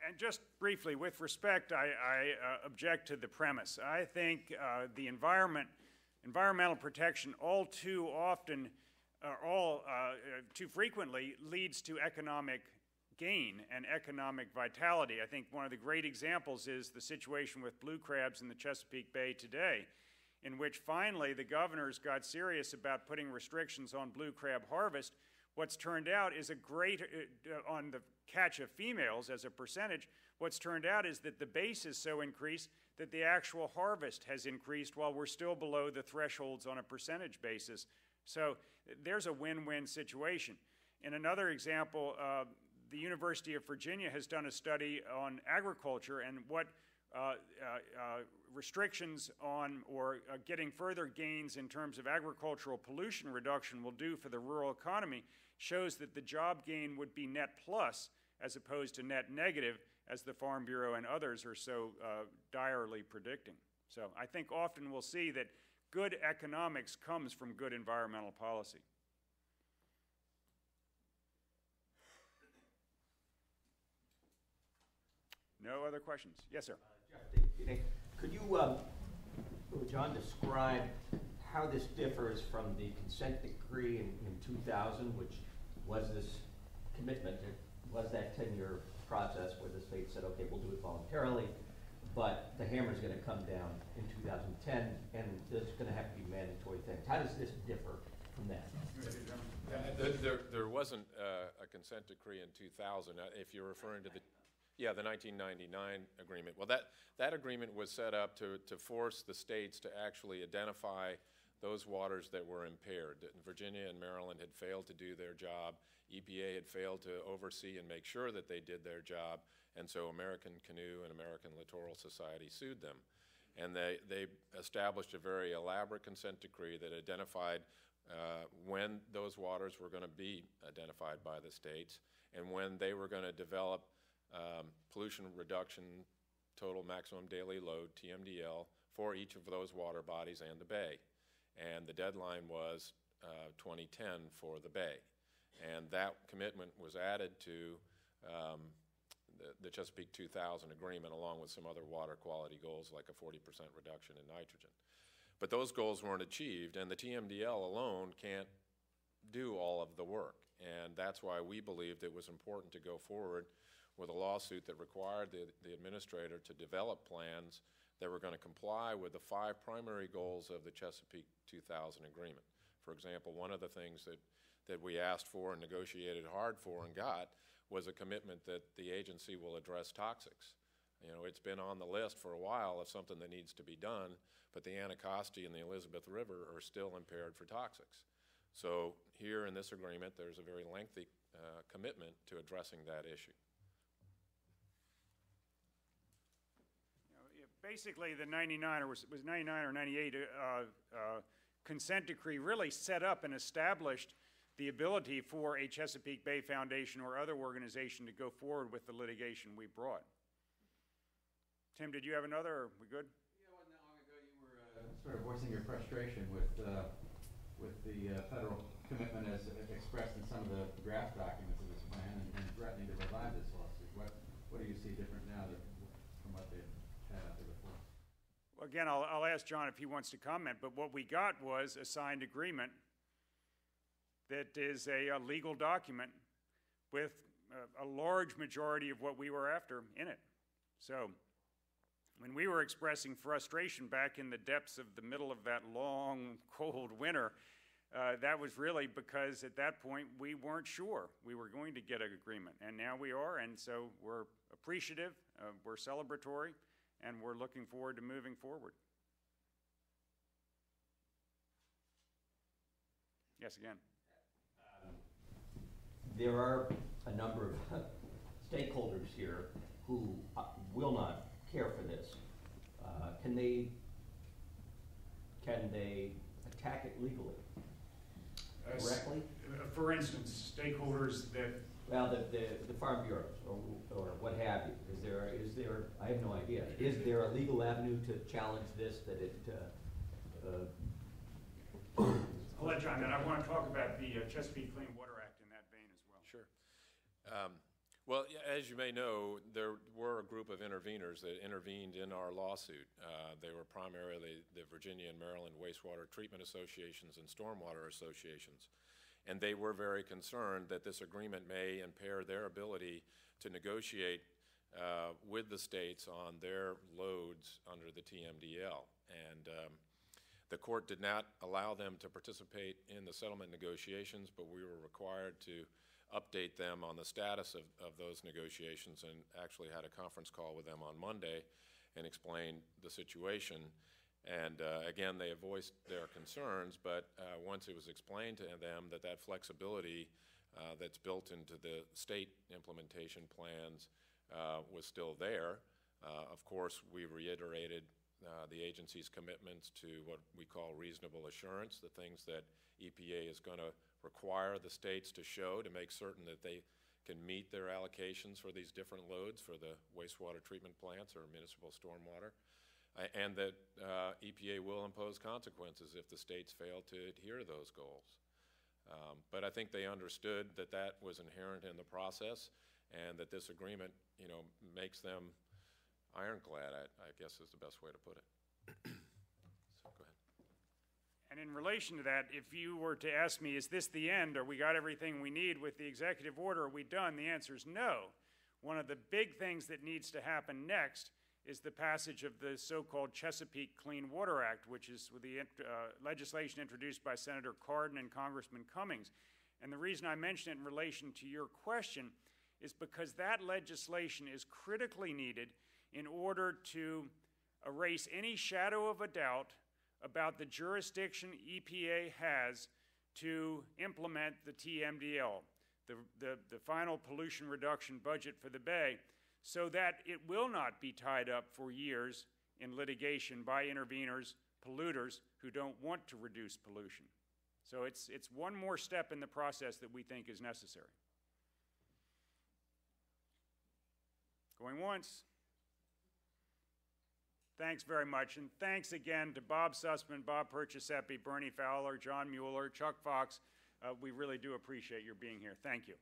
And just briefly, with respect, I object to the premise. I think the environmental protection all too often, too frequently, leads to economic gain and economic vitality. I think one of the great examples is the situation with blue crabs in the Chesapeake Bay today, in which finally the governors got serious about putting restrictions on blue crab harvest. What's turned out is a great, on the catch of females as a percentage, what's turned out is that the base is so increased that the actual harvest has increased while we're still below the thresholds on a percentage basis. So there's a win-win situation. In another example, the University of Virginia has done a study on agriculture and what restrictions on or getting further gains in terms of agricultural pollution reduction will do for the rural economy shows that the job gain would be net plus as opposed to net negative, as the Farm Bureau and others are so direly predicting. So I think often we'll see that good economics comes from good environmental policy. No other questions? Yes, sir. Jeff, could you, John, describe how this differs from the consent decree in 2000, which was this commitment? It was that 10-year process where the state said, okay, we'll do it voluntarily, but the hammer's going to come down in 2010, and there's going to have to be mandatory things. How does this differ from that? There wasn't a consent decree in 2000. If you're referring to the 1999 agreement. Well, that agreement was set up to force the states to actually identify those waters that were impaired. Virginia and Maryland had failed to do their job. EPA had failed to oversee and make sure that they did their job, and so American Canoe and American Littoral Society sued them. And they established a very elaborate consent decree that identified when those waters were going to be identified by the states and when they were going to develop pollution reduction, total maximum daily load, TMDL, for each of those water bodies and the bay. And the deadline was 2010 for the bay. And that commitment was added to the Chesapeake 2000 agreement, along with some other water quality goals like a 40% reduction in nitrogen. But those goals weren't achieved, and the TMDL alone can't do all of the work. And that's why we believed it was important to go forward with a lawsuit that required the administrator to develop plans that were going to comply with the 5 primary goals of the Chesapeake 2000 agreement. For example, one of the things that we asked for and negotiated hard for and got was a commitment that the agency will address toxics. You know, it's been on the list for a while of something that needs to be done, but the Anacostia and the Elizabeth River are still impaired for toxics. So here in this agreement, there's a very lengthy commitment to addressing that issue. Basically, the 99 or was 99 or 98 consent decree really set up and established the ability for a Chesapeake Bay Foundation or other organization to go forward with the litigation we brought. Tim, did you have another? Are we good? Yeah, well, not long ago you were sort of voicing your frustration with the federal commitment as expressed in some of the draft documents of this plan and threatening to revive this lawsuit. What do you see different now from what they had out there before? Well, again, I'll ask John if he wants to comment, but what we got was a signed agreement that is a legal document with a large majority of what we were after in it. So when we were expressing frustration back in the depths of the middle of that long, cold winter, that was really because at that point we weren't sure we were going to get an agreement. And now we are, and so we're appreciative, we're celebratory, and we're looking forward to moving forward. Yes, again. There are a number of stakeholders here who will not care for this. Can they attack it legally? Correctly? For instance, stakeholders that... Well, the Farm Bureaus or what have you. Is there, I have no idea, is there a legal avenue to challenge this that it... I'll let John, and I want to talk about the Chesapeake Clean Water Act in that vein as well. Sure. Well, as you may know, there were a group of interveners that intervened in our lawsuit. They were primarily the Virginia and Maryland wastewater treatment associations and stormwater associations. And they were very concerned that this agreement may impair their ability to negotiate with the states on their loads under the TMDL. And the court did not allow them to participate in the settlement negotiations, but we were required to update them on the status of those negotiations, and actually had a conference call with them on Monday and explained the situation. And again, they have voiced their concerns, but once it was explained to them that that flexibility that's built into the state implementation plans was still there, of course, we reiterated the agency's commitments to what we call reasonable assurance, the things that EPA is going to require the states to show to make certain that they can meet their allocations for these different loads for the wastewater treatment plants or municipal stormwater, and that EPA will impose consequences if the states fail to adhere to those goals. But I think they understood that that was inherent in the process, and that this agreement, makes them ironclad, I guess is the best way to put it. So go ahead. And in relation to that, if you were to ask me, is this the end? Or we got everything we need with the executive order? Are we done? The answer is no. One of the big things that needs to happen next is the passage of the so-called Chesapeake Clean Water Act, which is the legislation introduced by Senator Cardin and Congressman Cummings. And the reason I mention it in relation to your question is because that legislation is critically needed in order to erase any shadow of a doubt about the jurisdiction EPA has to implement the TMDL, the final pollution reduction budget for the Bay, so that it will not be tied up for years in litigation by interveners, polluters who don't want to reduce pollution. So it's one more step in the process that we think is necessary. Going once. Thanks very much, and thanks again to Bob Sussman, Bob Perciasepi, Bernie Fowler, John Mueller, Chuck Fox. We really do appreciate your being here. Thank you.